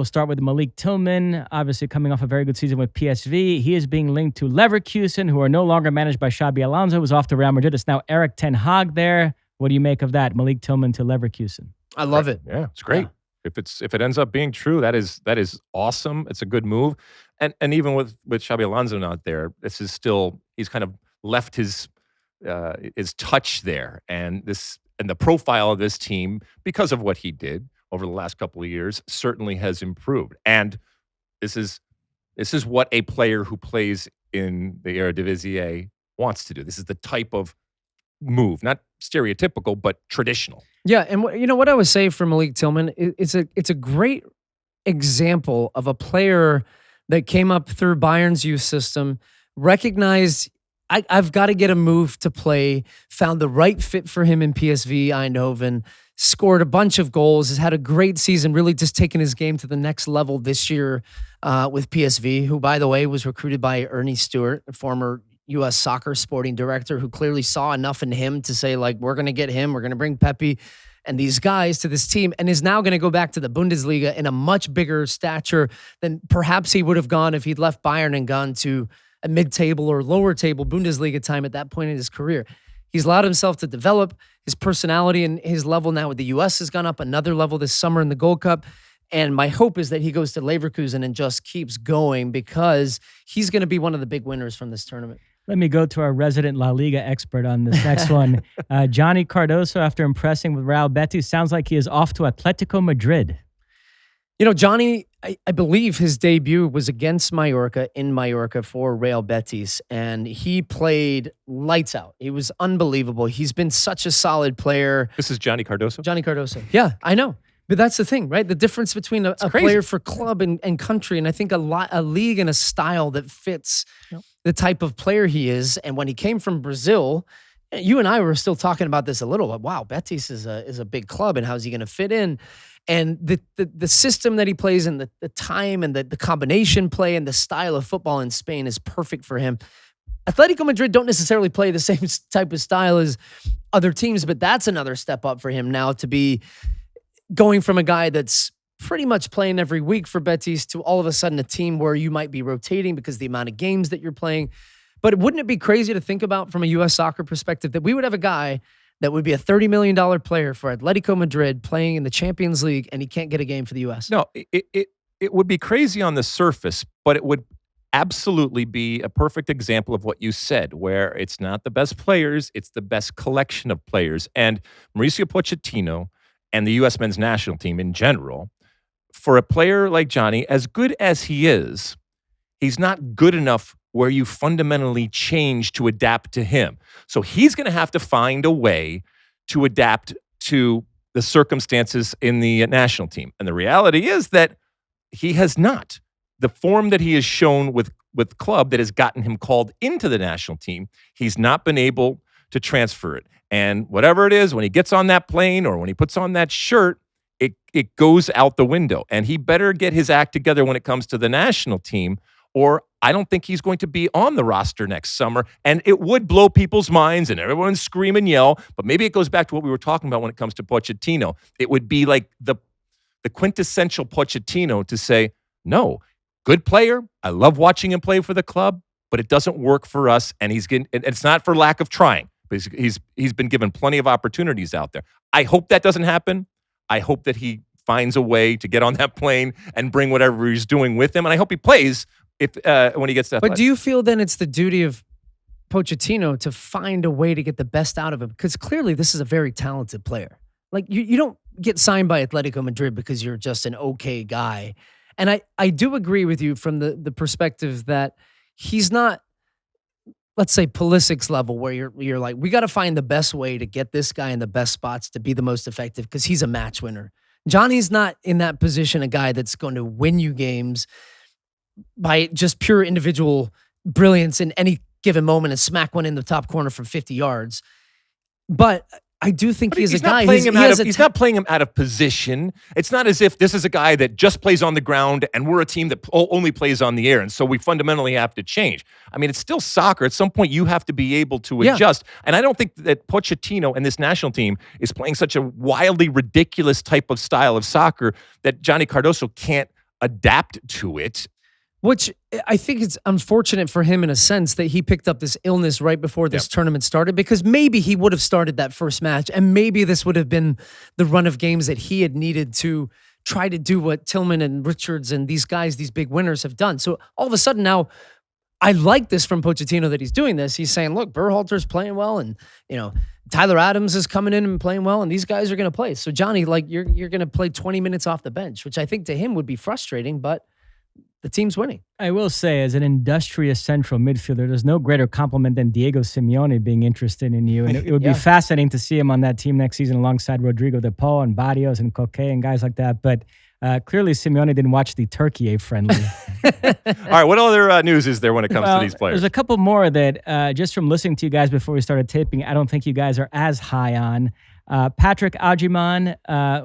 We'll start with Malik Tillman, obviously coming off a very good season with PSV. He is being linked to Leverkusen, who are no longer managed by Xabi Alonso, who was off to Real Madrid. It's now Erik ten Hag there. What do you make of that, Malik Tillman to Leverkusen? I love it. Yeah, it's great. Yeah. If it ends up being true, that is awesome. It's a good move. And even with Xabi Alonso not there, this is still, he's kind of left his touch there, and the profile of this team, because of what he did over the last couple of years, certainly has improved. And this is what a player who plays in the Eredivisie wants to do. This is the type of move, not stereotypical, but traditional. Yeah, and what I would say for Malik Tillman, it's a great example of a player that came up through Bayern's youth system, recognized I've got to get a move to play, found the right fit for him in PSV Eindhoven, scored a bunch of goals, has had a great season, really just taken his game to the next level this year with PSV, who, by the way, was recruited by Ernie Stewart, a former U.S. soccer sporting director, who clearly saw enough in him to say, like, we're going to get him, we're going to bring Pepe and these guys to this team, and is now going to go back to the Bundesliga in a much bigger stature than perhaps he would have gone if he'd left Bayern and gone to a mid-table or lower-table Bundesliga time at that point in his career. He's allowed himself to develop. His personality and his level now with the U.S. has gone up another level this summer in the Gold Cup. And my hope is that he goes to Leverkusen and just keeps going, because he's going to be one of the big winners from this tournament. Let me go to our resident La Liga expert on this next one. Johnny Cardoso, after impressing with Real Betis, sounds like he is off to Atletico Madrid. Johnny, I believe his debut was against Mallorca in Mallorca for Real Betis, and he played lights out. He was unbelievable. He's been such a solid player. This is Johnny Cardoso? Johnny Cardoso. Yeah, I know. But that's the thing, right? The difference between a player for club and country, and I think a league and a style that fits the type of player he is. And when he came from Brazil, you and I were still talking about this a little, but wow, Betis is a big club, and how's he going to fit in? And the system that he plays and the time and the combination play and the style of football in Spain is perfect for him. Atletico Madrid don't necessarily play the same type of style as other teams, but that's another step up for him now, to be going from a guy that's pretty much playing every week for Betis to all of a sudden a team where you might be rotating because of the amount of games that you're playing. But wouldn't it be crazy to think about from a U.S. soccer perspective that we would have a guy that would be a $30 million player for Atletico Madrid playing in the Champions League, and he can't get a game for the U.S.? No, it would be crazy on the surface, but it would absolutely be a perfect example of what you said, where it's not the best players, it's the best collection of players. And Mauricio Pochettino and the U.S. men's national team in general, for a player like Johnny, as good as he is, he's not good enough where you fundamentally change to adapt to him. So he's going to have to find a way to adapt to the circumstances in the national team. And the reality is that he has not. The form that he has shown with club that has gotten him called into the national team, he's not been able to transfer it. And whatever it is, when he gets on that plane or when he puts on that shirt, it goes out the window. And he better get his act together when it comes to the national team, or I don't think he's going to be on the roster next summer. And it would blow people's minds and everyone scream and yell. But maybe it goes back to what we were talking about when it comes to Pochettino. It would be like the quintessential Pochettino to say, no, good player. I love watching him play for the club, but it doesn't work for us. And it's not for lack of trying, but he's been given plenty of opportunities out there. I hope that doesn't happen. I hope that he finds a way to get on that plane and bring whatever he's doing with him. And I hope he plays when he gets to Atletico. But do you feel then it's the duty of Pochettino to find a way to get the best out of him? Because clearly this is a very talented player. Like you don't get signed by Atletico Madrid because you're just an okay guy. And I do agree with you from the perspective that he's not, let's say, Pulisic's level, where you're like, we got to find the best way to get this guy in the best spots to be the most effective because he's a match winner. Johnny's not in that position, a guy that's going to win you games by just pure individual brilliance in any given moment and smack one in the top corner from 50 yards. But I do think he's a guy. He's not playing him out of position. It's not as if this is a guy that just plays on the ground and we're a team that only plays on the air. And so we fundamentally have to change. I mean, it's still soccer. At some point, you have to be able to adjust. And I don't think that Pochettino and this national team is playing such a wildly ridiculous type of style of soccer that Johnny Cardoso can't adapt to it. Which I think it's unfortunate for him in a sense that he picked up this illness right before this tournament started, because maybe he would have started that first match and maybe this would have been the run of games that he had needed to try to do what Tillman and Richards and these guys, these big winners have done. So all of a sudden now, I like this from Pochettino that he's doing this. He's saying, look, Berhalter's playing well and, Tyler Adams is coming in and playing well and these guys are going to play. So Johnny, like you're going to play 20 minutes off the bench, which I think to him would be frustrating, but the team's winning. I will say, as an industrious central midfielder, there's no greater compliment than Diego Simeone being interested in you. And it would be fascinating to see him on that team next season alongside Rodrigo de Paul and Barrios and Coquet and guys like that. But clearly Simeone didn't watch the Turkey friendly. All right, what other news is there when it comes to these players? There's a couple more that, just from listening to you guys before we started taping, I don't think you guys are as high on. Patrick Agyemang,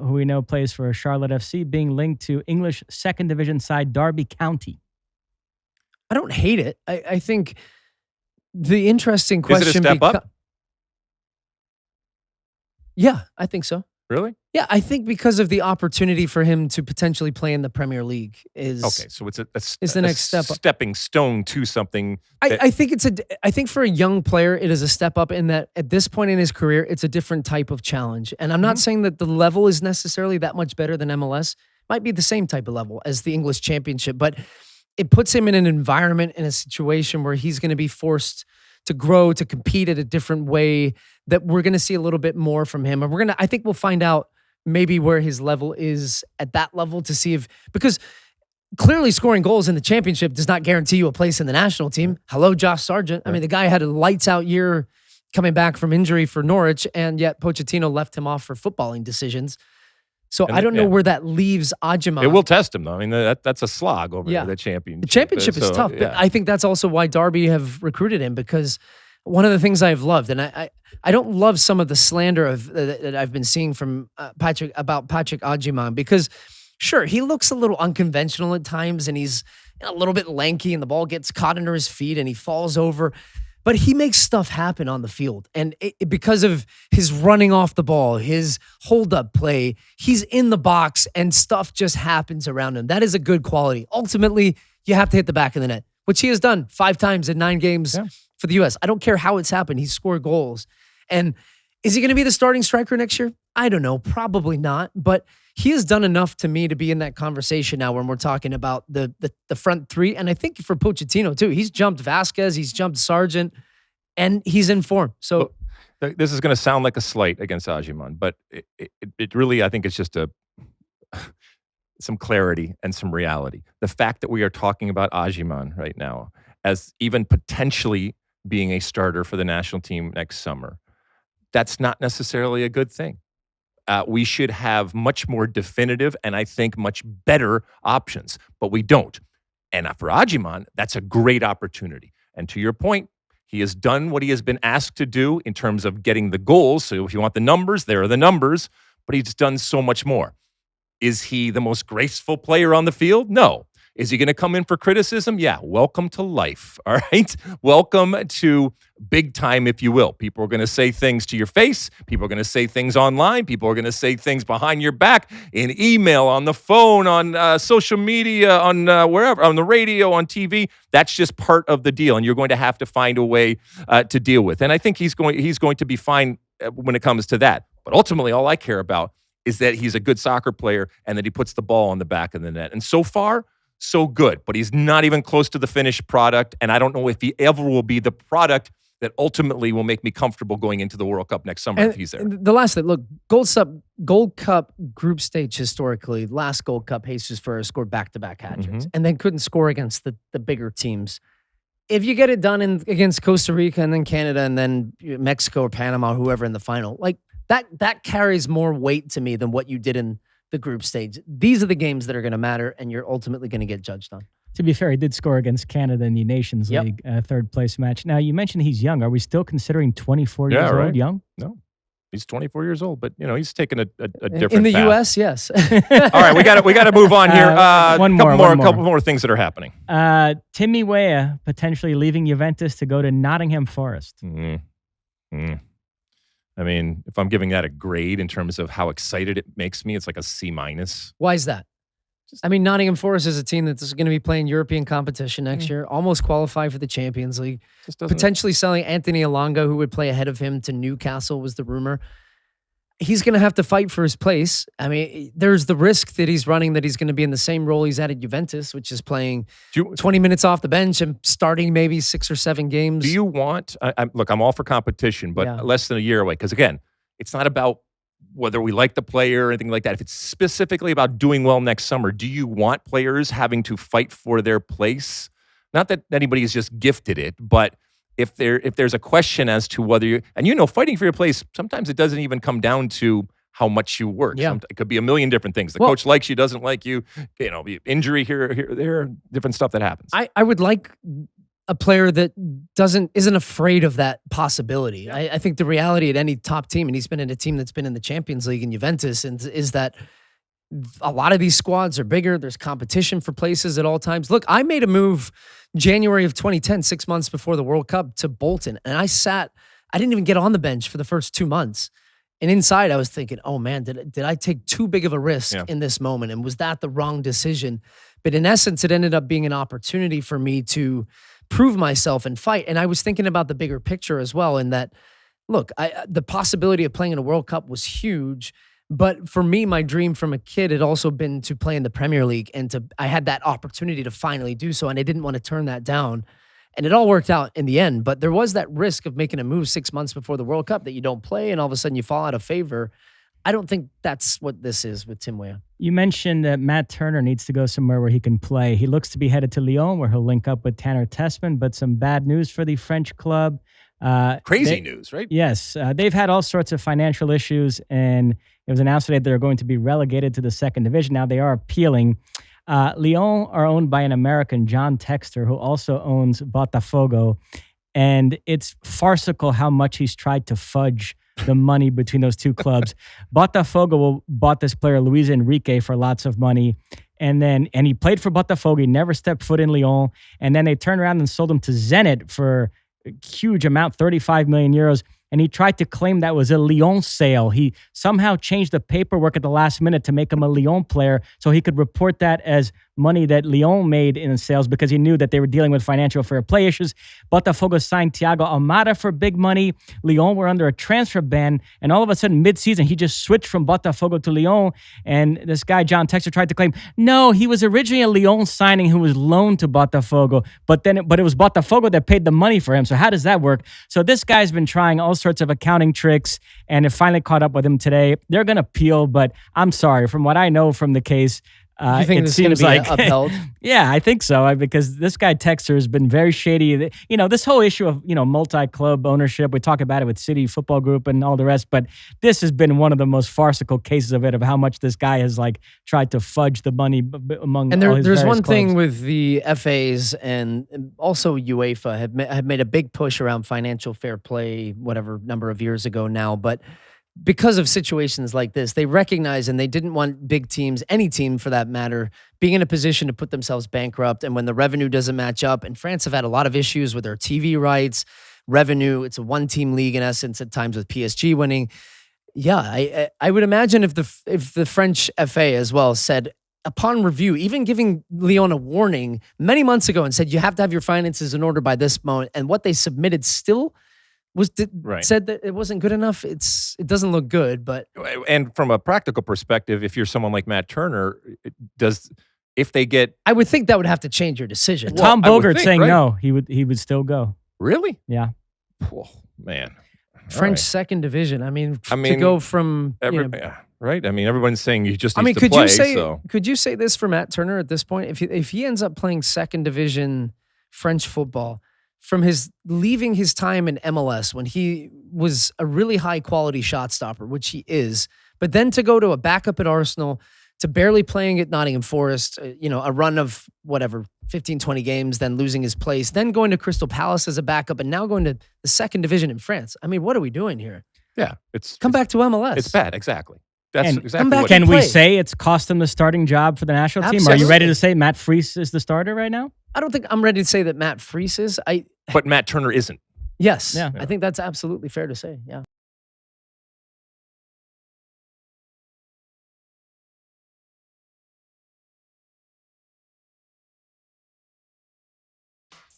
who we know plays for Charlotte FC, being linked to English second division side Derby County. I don't hate it. I think the interesting question... Is it a step up? Yeah, I think so. Really? Yeah, I think because of the opportunity for him to potentially play in the Premier League is okay. So it's the next step up. Stepping stone to something. I think I think for a young player, it is a step up in that at this point in his career, it's a different type of challenge. And I'm not saying that the level is necessarily that much better than MLS. It might be the same type of level as the English Championship, but it puts him in an environment, in a situation where he's going to be forced to grow, to compete at a different way, that we're going to see a little bit more from him. And I think we'll find out maybe where his level is at that level to see because clearly scoring goals in the championship does not guarantee you a place in the national team. Hello, Josh Sargent. I mean, the guy had a lights out year coming back from injury for Norwich, and yet Pochettino left him off for footballing decisions. So I don't know where that leaves Agyemang. It will test him, though. I mean, that's a slog over the championship. The championship is tough, but I think that's also why Derby have recruited him, because one of the things I've loved, and I don't love some of the slander that I've been seeing from Patrick Agyemang, because sure, he looks a little unconventional at times, and he's a little bit lanky, and the ball gets caught under his feet, and he falls over. But he makes stuff happen on the field. And because of his running off the ball, his hold-up play, he's in the box and stuff just happens around him. That is a good quality. Ultimately, you have to hit the back of the net, which he has done 5 times in 9 games for the U.S. I don't care how it's happened. He's scored goals. And is he going to be the starting striker next year? I don't know. Probably not. But he has done enough to me to be in that conversation now when we're talking about the front 3. And I think for Pochettino, too, he's jumped Vasquez, he's jumped Sargent, and he's in form. So this is going to sound like a slight against Agyemang, but it really, I think it's just some clarity and some reality. The fact that we are talking about Agyemang right now as even potentially being a starter for the national team next summer, that's not necessarily a good thing. We should have much more definitive and I think much better options, but we don't. And for Agyemang, that's a great opportunity. And to your point, he has done what he has been asked to do in terms of getting the goals. So if you want the numbers, there are the numbers, but he's done so much more. Is he the most graceful player on the field? No. Is he going to come in for criticism? Yeah. Welcome to life. All right. Welcome to big time, if you will. People are going to say things to your face. People are going to say things online. People are going to say things behind your back in email, on the phone, on social media, on wherever, on the radio, on TV. That's just part of the deal. And you're going to have to find a way to deal with. And I think he's going to be fine when it comes to that. But ultimately, all I care about is that he's a good soccer player and that he puts the ball on the back of the net. And so far, so good, but he's not even close to the finished product, and I don't know if he ever will be the product that ultimately will make me comfortable going into the World Cup next summer if he's there. The last thing, look, Gold Cup group stage historically, last Gold Cup, Jesus Ferreira scored back-to-back hat-tricks and then couldn't score against the bigger teams. If you get it done against Costa Rica and then Canada and then Mexico or Panama, whoever in the final, like that carries more weight to me than what you did in the group stage. These are the games that are going to matter, and you're ultimately going to get judged on. To be fair, he did score against Canada in the Nations League third place match. Now, you mentioned he's young. Are we still considering 24 years old young? No, he's 24 years old, but he's taking a different in the path. U.S. Yes. All right, we got to move on here. A couple more things that are happening. Timmy Weah potentially leaving Juventus to go to Nottingham Forest. I mean, if I'm giving that a grade in terms of how excited it makes me, it's like a C-. Why is that? I mean, Nottingham Forest is a team that's going to be playing European competition next year, almost qualified for the Champions League. Potentially selling Anthony Elanga, who would play ahead of him, to Newcastle was the rumor. He's going to have to fight for his place. I mean, there's the risk that he's running that he's going to be in the same role he's at Juventus, which is playing 20 minutes off the bench and starting maybe 6 or 7 games. Do you want, look, I'm all for competition, but less than a year away. Because again, it's not about whether we like the player or anything like that. If it's specifically about doing well next summer, do you want players having to fight for their place? Not that anybody has just gifted it, but if there's a question as to whether you, and fighting for your place, sometimes it doesn't even come down to how much you work. Yeah. It could be a million different things. The coach likes you, doesn't like you, injury here, there, different stuff that happens. I would like a player that isn't afraid of that possibility. Yeah. I think the reality at any top team, and he's been in a team that's been in the Champions League in Juventus, and is that a lot of these squads are bigger. There's competition for places at all times. Look, I made a move January of 2010, 6 months before the World Cup, to Bolton, and I didn't even get on the bench for the first 2 months. And inside I was thinking, oh man, did I take too big of a risk in this moment? And was that the wrong decision? But in essence, it ended up being an opportunity for me to prove myself and fight. And I was thinking about the bigger picture as well, in that, look, the possibility of playing in a World Cup was huge. But for me, my dream from a kid had also been to play in the Premier League, and I had that opportunity to finally do so, and I didn't want to turn that down. And it all worked out in the end, but there was that risk of making a move 6 months before the World Cup that you don't play, and all of a sudden you fall out of favor. I don't think that's what this is with Tim Weah. You mentioned that Matt Turner needs to go somewhere where he can play. He looks to be headed to Lyon, where he'll link up with Tanner Tessman, but some bad news for the French club. Crazy news, right? Yes. They've had all sorts of financial issues, and it was announced today they're going to be relegated to the second division. Now they are appealing. Lyon are owned by an American, John Textor, who also owns Botafogo. And it's farcical how much he's tried to fudge the money between those two clubs. Botafogo bought this player, Luis Enrique, for lots of money. And he played for Botafogo. He never stepped foot in Lyon. And then they turned around and sold him to Zenit for a huge amount, 35 million euros. And he tried to claim that was a Lyon sale. He somehow changed the paperwork at the last minute to make him a Lyon player so he could report that as money that Lyon made in sales, because he knew that they were dealing with financial fair play issues. Botafogo signed Thiago Almada for big money. Lyon were under a transfer ban, and all of a sudden, mid-season, he just switched from Botafogo to Lyon, and this guy, John Textor, tried to claim, no, he was originally a Lyon signing who was loaned to Botafogo, but it was Botafogo that paid the money for him, so how does that work? So this guy's been trying all sorts of accounting tricks, and it finally caught up with him today. They're going to appeal, but I'm sorry, from what I know from the case, you think it this is going to be like upheld? Yeah, I think so, because this guy Texter has been very shady. This whole issue of multi-club ownership, we talk about it with City Football Group and all the rest, but this has been one of the most farcical cases of how much this guy has tried to fudge the money among. And there's one clubs. thing with the FAs and also UEFA have made a big push around financial fair play, whatever number of years ago now, but because of situations like this, they recognize, and they didn't want big teams, any team for that matter, being in a position to put themselves bankrupt. And when the revenue doesn't match up, and France have had a lot of issues with their TV rights, revenue. It's a one-team league in essence at times, with PSG winning. Yeah, I would imagine if the French FA as well said, upon review, even giving Lyon a warning many months ago and said, you have to have your finances in order by this moment, and what they submitted still said that it wasn't good enough. It doesn't look good. But and from a practical perspective, if you're someone like Matt Turner, I would think that would have to change your decision. Well, Tom Bogert saying no, he would still go. Really? Yeah. Oh, man. French second division. I mean, to go from right. I mean, everyone's saying he just needs to play. Could you say this for Matt Turner at this point? If he ends up playing second division French football, from his leaving his time in MLS when he was a really high quality shot stopper, which he is, but then to go to a backup at Arsenal, to barely playing at Nottingham Forest, a run of 15, 20 games, then losing his place, then going to Crystal Palace as a backup, and now going to the second division in France. I mean, what are we doing here? Yeah, come back to MLS. It's bad, exactly. That's exactly come back what. Can we say it's cost him the starting job for the national team? Absolutely. Are you ready to say Matt Fries is the starter right now? I don't think I'm ready to say that Matt Fries is. But Matt Turner isn't. Yes. Yeah. I think that's absolutely fair to say. Yeah.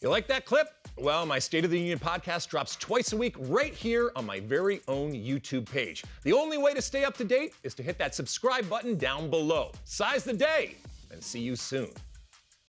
You like that clip? Well, my State of the Union podcast drops twice a week right here on my very own YouTube page. The only way to stay up to date is to hit that subscribe button down below. Size the day, and see you soon.